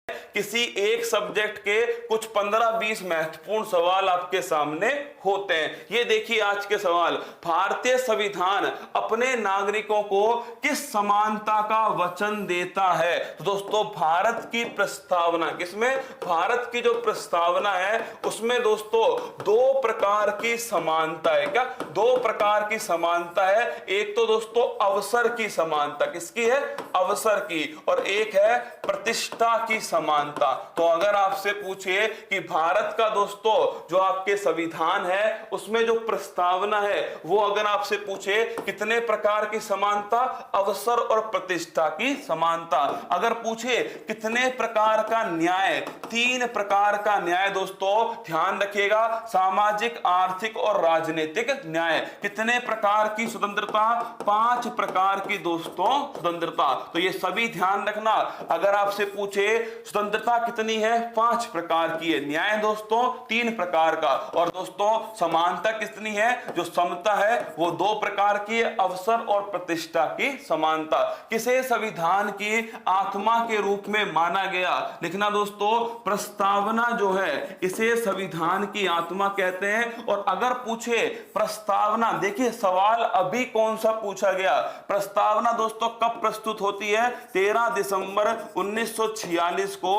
किसी एक सब्जेक्ट के कुछ 15-20 महत्वपूर्ण सवाल आपके सामने होते हैं। ये देखिए आज के सवाल, भारतीय संविधान अपने नागरिकों को किस समानता का वचन देता है? तो दोस्तों भारत की प्रस्तावना, किसमें? भारत की जो प्रस्तावना है उसमें दोस्तों दो प्रकार की समानता है। क्या? दो प्रकार की समानता है। एक तो दोस्तों अवसर की समानता, किसकी है? अवसर की। और एक है प्रतिष्ठा की समानता। तो अगर आपसे पूछे कि भारत का दोस्तों जो आपके संविधान है उसमें जो प्रस्तावना है वो अगर आपसे पूछे कितने प्रकार की समानता? अवसर और प्रतिष्ठा की समानता। अगर पूछे कितने प्रकार का न्याय? 3 प्रकार का न्याय दोस्तों, ध्यान रखिएगा, सामाजिक, आर्थिक और राजनीतिक न्याय। कितने प्रकार की स्वतंत्रता? 5 प्रकार की दोस्तों स्वतंत्रता। तो ये सभी ध्यान रखना। अगर आपसे पूछे स्वतंत्रता कितनी है? 5 प्रकार की है। न्याय दोस्तों 3 प्रकार का। और दोस्तों समानता कितनी है? जो समता है वो 2 प्रकार की है, अवसर और प्रतिष्ठा की समानता। किसे संविधान की आत्मा के रूप में माना गया? लिखना दोस्तों, प्रस्तावना जो है इसे संविधान की आत्मा कहते हैं। और अगर पूछे प्रस्तावना, देखिए सवाल अभी कौन सा पूछा गया, प्रस्तावना दोस्तों कब प्रस्तुत होती है? 13 दिसंबर 1946 को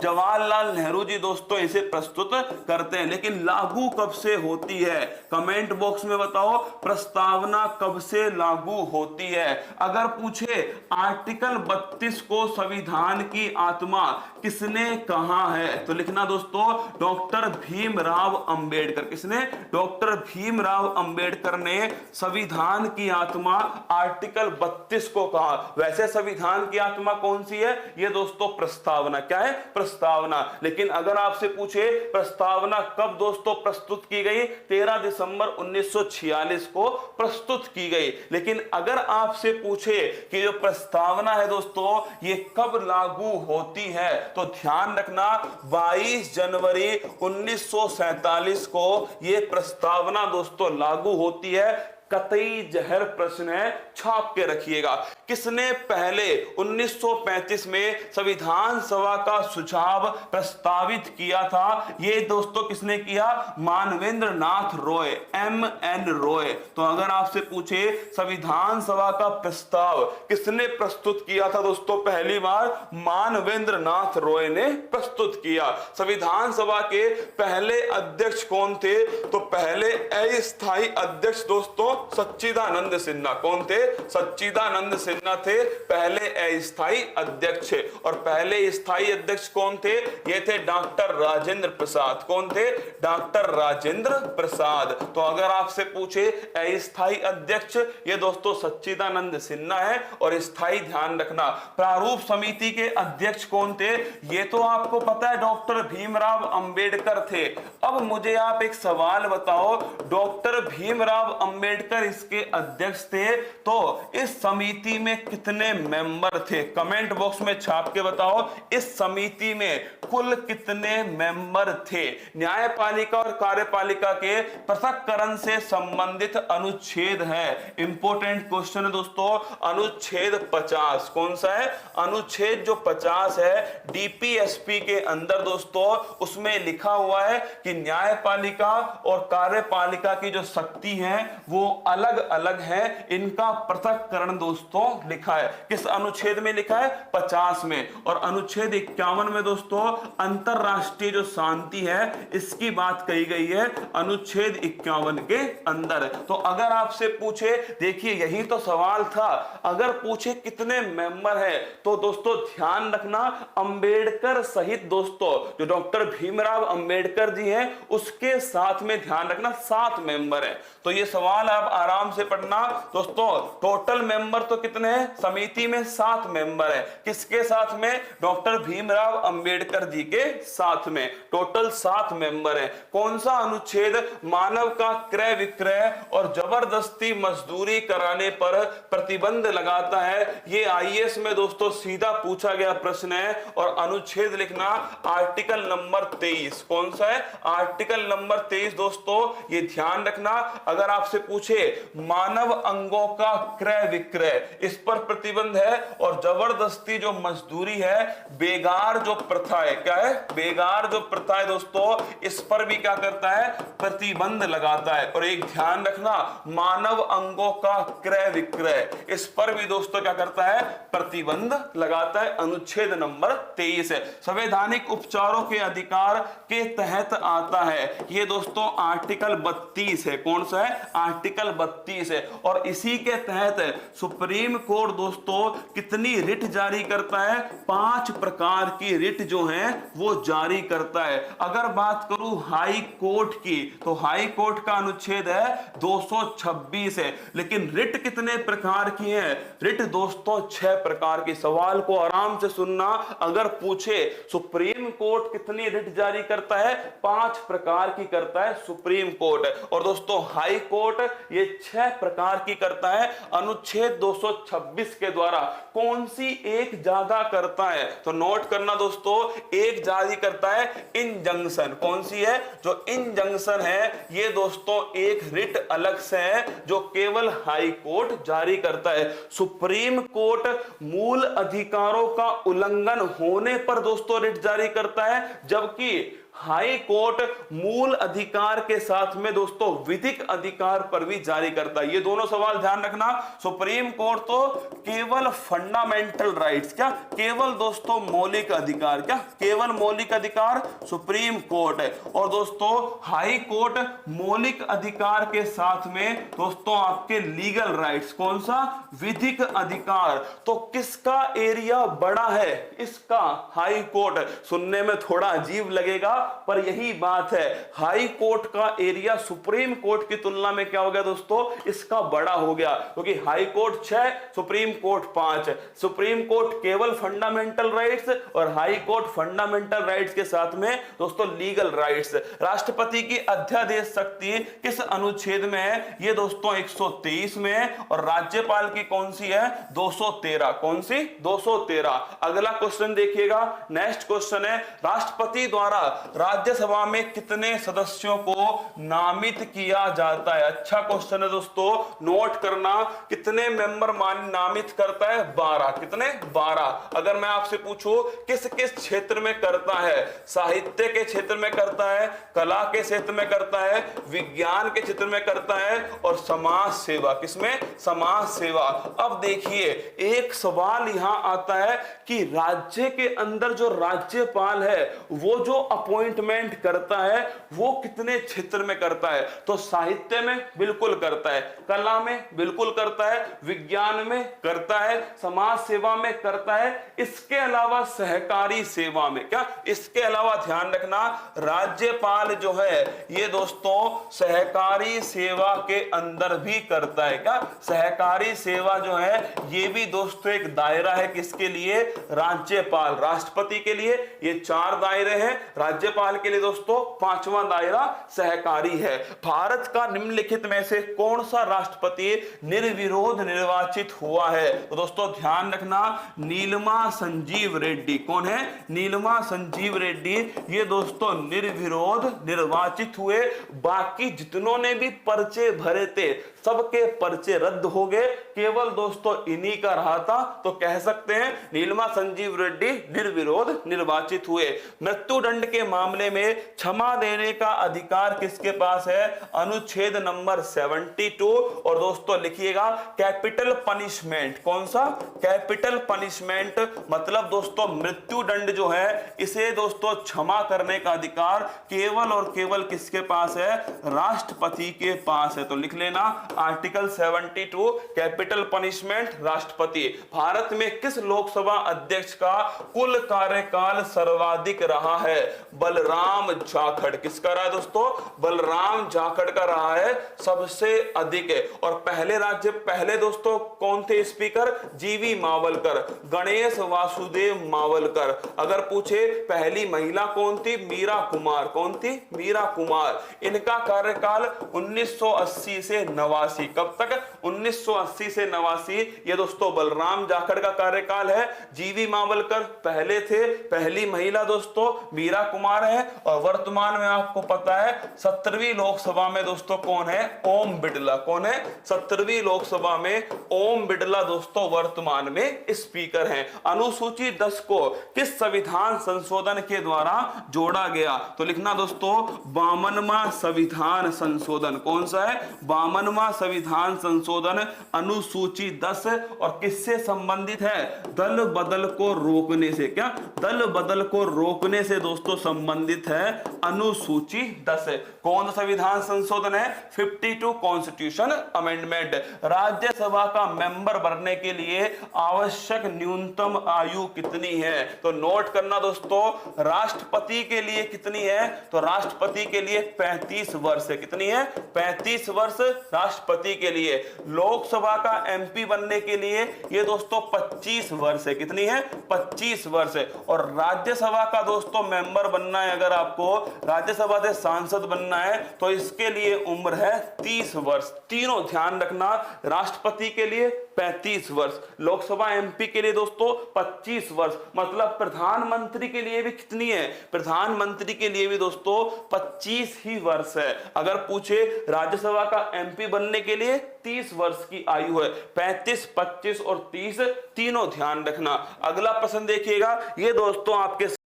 जवाहरलाल नेहरू जी दोस्तों इसे प्रस्तुत करते हैं। लेकिन लागू कब से होती है? कमेंट बॉक्स में बताओ, प्रस्तावना कब से लागू होती है? अगर पूछे आर्टिकल 32 को संविधान की आत्मा किसने कहा है? तो लिखना दोस्तों, डॉक्टर भीमराव अंबेडकर। किसने? डॉक्टर भीमराव अंबेडकर ने संविधान की आत्मा आर्टिकल 32 को कहा। वैसे संविधान की आत्मा कौन सी है? ये दोस्तों प्रस्तावना। क्या है? प्रस्तावना। लेकिन अगर आपसे पूछे प्रस्तावना कब दोस्तों प्रस्तुत की गई? 13 दिसंबर 1946 को प्रस्तुत की गई। लेकिन अगर आपसे पूछे कि जो प्रस्तावना है दोस्तों ये कब लागू होती है, तो ध्यान रखना 22 जनवरी 1947 को ये प्रस्तावना दोस्तों लागू होती है। कतई जहर प्रश्न है, छाप के रखिएगा। किसने पहले 1935 में संविधान सभा का सुझाव प्रस्तावित किया था? ये दोस्तों किसने किया? मानवेंद्र नाथ रॉय, MN रॉय। तो अगर आपसे पूछे संविधान सभा का प्रस्ताव किसने प्रस्तुत किया था दोस्तों? पहली बार मानवेंद्र नाथ रॉय ने प्रस्तुत किया। संविधान सभा के पहले अध्यक्ष कौन थे? तो पहले अस्थायी अध्यक्ष दोस्तों सच्चिदानंद सिन्हा। कौन थे? सच्चिदानंद सिन्हा थे पहले अस्थायी अध्यक्ष। और पहले स्थायी अध्यक्ष कौन थे? ये थे डॉक्टर राजेंद्र प्रसाद। कौन थे? डॉक्टर राजेंद्र प्रसाद। तो अगर आपसे पूछे अस्थायी अध्यक्ष, ये दोस्तों सच्चिदानंद सिन्हा है। और स्थायी ध्यान रखना, प्रारूप समिति के अध्यक्ष कौन थे? ये तो आपको पता है, डॉक्टर भीमराव अंबेडकर थे। अब मुझे आप एक सवाल बताओ, डॉक्टर भीमराव अंबेडकर इसके अध्यक्ष थे, तो इस समिति में कितने मेंबर थे? कमेंट बॉक्स में छाप के बताओ, इस समिति में कुल कितने मेंबर थे? न्यायपालिका और कार्यपालिका के पृथक्करण से संबंधित अनुच्छेद है। इंपॉर्टेंट क्वेश्चन है दोस्तों, अनुच्छेद 50। कौन सा है? अनुच्छेद जो 50 है डीपीएसपी के अंदर दोस्तों, उसमें लिखा हुआ है कि न्यायपालिका और कार्यपालिका की जो शक्ति है वो अलग अलग है, इनका पृथक्करण दोस्तों लिखा है। किस अनुच्छेद में लिखा है? 50 में। और अनुच्छेद 51 में दोस्तों अंतरराष्ट्रीय जो शांति है इसकी बात कही गई है, अनुच्छेद 51 के अंदर। तो अगर आपसे पूछे, देखिए यही तो सवाल था, अगर पूछे कितने मेंबर है, तो दोस्तों ध्यान रखना अंबेडकर सहित दोस्तों जो डॉक्टर भीमराव अंबेडकर जी हैं उसके साथ में ध्यान रखना 7 मेंबर है। तो ये सवाल आप आराम से पढ़ना दोस्तों। टोटल मेंबर तो कितने हैं? समिति में 7 मेंबर है। किसके साथ में? डॉक्टर भीमराव अंबेडकर जी के साथ में टोटल 7 मेंबर है। कौन सा अनुच्छेद मानव का क्रय विक्रय और जबरदस्ती मजदूरी कराने पर प्रतिबंध लगाता है? ये आईएएस में दोस्तों सीधा पूछा गया प्रश्न है। और अनुच्छेद लिखना आर्टिकल नंबर 23। कौन सा है? आर्टिकल नंबर 23 दोस्तों, ये ध्यान रखना। अगर आपसे पूछे मानव अंगों का क्रय विक्रय, इस पर प्रतिबंध है। और जबरदस्ती जो मजदूरी है, बेगार जो प्रथा है, क्या है, बेगार जो प्रथा है दोस्तों, इस पर भी क्या करता है, प्रतिबंध लगाता है। और एक ध्यान रखना, मानव अंगों का क्रय विक्रय, इस पर भी दोस्तों क्या करता है, प्रतिबंध लगाता है। अनुच्छेद नंबर 23 है। संवैधानिक उपचारों के अधिकार के तहत आता है, ये दोस्तों आर्टिकल 32 है। कौन सा है, आर्टिकल 32 है। और इसी के तहत सुप्रीम कोर्ट दोस्तों कितनी रिट जारी करता है, 5 प्रकार की रिट जो है वो जारी करता है। अगर बात करूं हाई कोर्ट की, तो हाई कोर्ट का अनुच्छेद है 226 है। लेकिन रिट कितने प्रकार की है, रिट दोस्तों 6 प्रकार की। सवाल को आराम से सुनना, अगर पूछे सुप्रीम कोर्ट कितनी रिट जारी करता है, 5 प्रकार की करता है सुप्रीम कोर्ट। और दोस्तों हाई कोर्ट ये 6 प्रकार की करता है। अनुच्छेद 226 के द्वारा कौन सी एक ज्यादा करता है, तो नोट करना दोस्तों, एक जारी करता है इंजंक्शन। कौन सी है, जो इंजंक्शन है, ये दोस्तों एक रिट अलग से है जो केवल हाई कोर्ट जारी करता है। सुप्रीम कोर्ट मूल अधिकारों का उल्लंघन होने पर दोस्तों रिट जारी करता है, जबकि हाई कोर्ट मूल अधिकार के साथ में दोस्तों विधिक अधिकार पर भी जारी करता है। ये दोनों सवाल ध्यान रखना। सुप्रीम कोर्ट तो केवल फंडामेंटल राइट्स, क्या केवल दोस्तों मौलिक अधिकार, क्या केवल मौलिक अधिकार सुप्रीम कोर्ट है। और दोस्तों हाई कोर्ट मौलिक अधिकार के साथ में दोस्तों आपके लीगल राइट्स, कौन सा, विधिक अधिकार। तो किसका एरिया बड़ा है, इसका, हाई कोर्ट। सुनने में थोड़ा अजीब लगेगा पर यही बात है, हाई कोर्ट का एरिया सुप्रीम कोर्ट की तुलना में क्या हो गया दोस्तों, इसका बड़ा हो गया। क्योंकि high court 6, supreme court 5। Supreme court केवल फंडामेंटल राइट्स और हाई कोर्ट फंडामेंटल राइट्स के साथ में दोस्तों लीगल राइट्स। राष्ट्रपति की अध्यादेश शक्ति किस अनुच्छेद में है, ये दोस्तों 123 में है। और राज्यपाल की कौन सी है, 213। कौन सी, 213। अगला क्वेश्चन देखिएगा, नेक्स्ट क्वेश्चन है, राष्ट्रपति द्वारा राज्यसभा में कितने सदस्यों को नामित किया जाता है। अच्छा क्वेश्चन है दोस्तों, नोट करना, कितने मेंबर नामित करता है, 12। कितने, 12। अगर मैं आपसे पूछूं किस किस क्षेत्र में करता है, साहित्य के क्षेत्र में करता है, कला के क्षेत्र में करता है, विज्ञान के क्षेत्र में करता है, और समाज सेवा, किसमें, समाज सेवा। अब देखिए एक सवाल यहां आता है कि राज्य के अंदर जो राज्यपाल है वो जो अपॉइंटमेंट करता है वो कितने क्षेत्र में करता है, तो साहित्य में बिल्कुल करता है, कला में बिल्कुल करता है, विज्ञान में करता है, समाज सेवा में करता है, इसके अलावा सहकारी सेवा में, क्या, इसके अलावा ध्यान रखना राज्यपाल जो है ये दोस्तों सहकारी सेवा के अंदर भी करता है। क्या, सहकारी सेवा जो है ये भी दोस्तों एक दायरा है, किसके लिए, राज्यपाल। राष्ट्रपति के लिए ये 4 दायरे हैं, राज्यपाल के लिए दोस्तों 5वां दायरा सहकारी है। भारत का निम्नलिखित में से कौन सा राष्ट्रपति निर्विरोध निर्वाचित हुआ है, तो दोस्तों ध्यान रखना नीलमा संजीव रेड्डी। कौन है, नीलमा संजीव रेड्डी, ये दोस्तों निर्विरोध निर्वाचित हुए। बाकी जितनों ने भी पर्चे भरे थे सबके पर्चे रद्द हो गए, केवल दोस्तों इन्हीं का रहा था, तो कह सकते हैं नीलमा संजीव रेड्डी निर्विरोध निर्वाचित हुए। मृत्यु दंड के मामले में क्षमा देने का अधिकार किसके पास है, अनुच्छेद नंबर 72। और दोस्तों लिखिएगा कैपिटल पनिशमेंट, कौन सा, कैपिटल पनिशमेंट मतलब दोस्तों मृत्यु दंड जो है इसे दोस्तों क्षमा करने का अधिकार केवल और केवल किसके पास है, राष्ट्रपति के पास है। तो लिख लेना आर्टिकल 72 कैपिटल पनिशमेंट राष्ट्रपति। भारत में किस लोकसभा अध्यक्ष का कुल कार्यकाल सर्वाधिक रहा है, बलराम जाखड़। किसका रहा है दोस्तों, बलराम जाखड़ का रहा है सबसे अधिक है। और पहले दोस्तों कौन थे स्पीकर, जीवी मावलकर, गणेश वासुदेव मावलकर। अगर पूछे पहली महिला कौन थी, मीरा कुमार। कौन थी, मीरा कुमार। इनका कार्यकाल 1980 से 89, कब तक, 1980 से 89। ये दोस्तों बलराम जाखड़ का कार्यकाल है। जीवी मावलकर पहले थे, पहली महिला दोस्तों मीरा कुमार रहे हैं। और वर्तमान में आपको पता है 17वीं लोकसभा में दोस्तों कौन है? ओम बिड़ला। कौन है? 17वीं लोकसभा में ओम बिड़ला दोस्तों वर्तमान में स्पीकर हैं। अनुसूची 10 को किस संविधान संशोधन के द्वारा जोड़ा गया? तो लिखना दोस्तों 52वां संविधान संशोधन। कौन सा है? 52वां संविधान संशोधन अनुसूची 10। और किससे संबंधित है? दल बदल को रोकने से। क्या? दल बदल को रोकने से दोस्तों संबंधित है अनुसूची 10। कौन सा संविधान संशोधन है? 52 कॉन्स्टिट्यूशन अमेंडमेंट। राज्यसभा का मेंबर बनने के लिए आवश्यक न्यूनतम आयु कितनी है? तो नोट करना दोस्तों, राष्ट्रपति के लिए कितनी है? तो राष्ट्रपति के लिए 35 वर्ष है। कितनी है? 35 वर्ष राष्ट्रपति के लिए। लोकसभा का एमपी बनने के लिए ये दोस्तों 25 वर्ष है। कितनी है? 25 वर्ष है। और राज्यसभा का दोस्तों मेंबर बनना है, अगर आपको राज्यसभा से सांसद बनना है तो इसके लिए उम्र है 30 वर्ष। तीनों ध्यान रखना, राष्ट्रपति के लिए 35 वर्ष, लोकसभा एमपी के लिए दोस्तों 25 वर्ष। मतलब प्रधानमंत्री के लिए भी कितनी है? प्रधानमंत्री के लिए भी दोस्तों 25 ही वर्ष है। अगर पूछे राज्यसभा का एमपी बनने के लिए 30 वर्ष की आयु है। 35, 25 और 30 तीनों ध्यान रखना। अगला प्रश्न देखिएगा, ये दोस्तों आपके